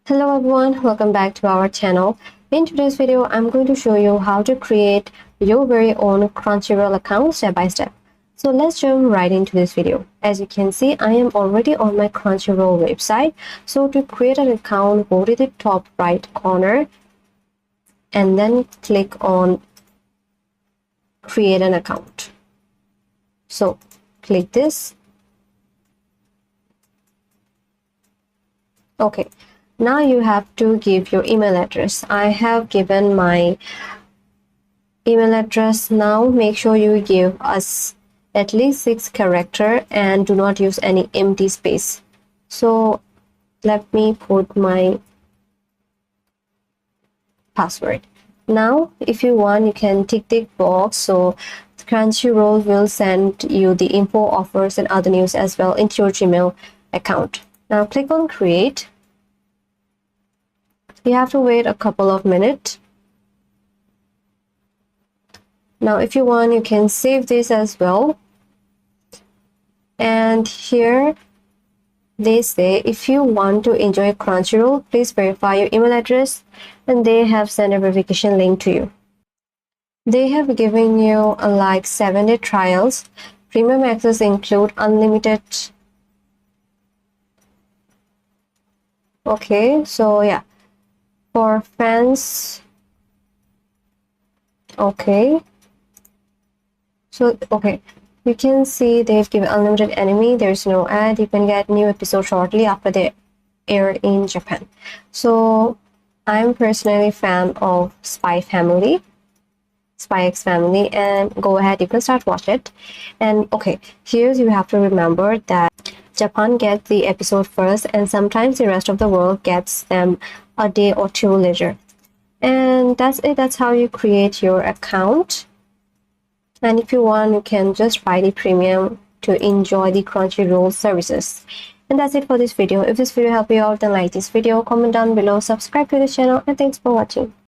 Hello everyone, welcome back to our channel. In today's video, I'm going to show you how to create your very own Crunchyroll account step by step. So let's jump right into this video. As you can see, I am already on my Crunchyroll website. So to create an account, go to the top right corner and then click on create an account. So click this. Okay. Now you have to give your email address. I have given my email address. Now make sure you give us at least 6 characters and do not use any empty space. So let me put my password. Now if you want, you can tick the box so Crunchyroll will send you the info, offers and other news as well into your Gmail account. Now click on create. You have to wait a couple of minutes. Now if you want, you can save this as well. And here they say if you want to enjoy Crunchyroll, please verify your email address, and they have sent a verification link to you. They have given you like 7-day trials. Premium access include unlimited. Okay, so yeah, for fans. Okay, so okay, you can see they've given unlimited anime. There's no ad. You can get new episodes shortly after they air in Japan. So I'm personally fan of Spy X Family, and go ahead, you can start watch it. And okay, here's you have to remember that Japan gets the episode first, and sometimes the rest of the world gets them a day or two later. And that's it. That's how you create your account. And if you want, you can just buy the premium to enjoy the Crunchyroll services. And that's it for this video. If this video helped you out, then like this video, comment down below, subscribe to this channel, and thanks for watching.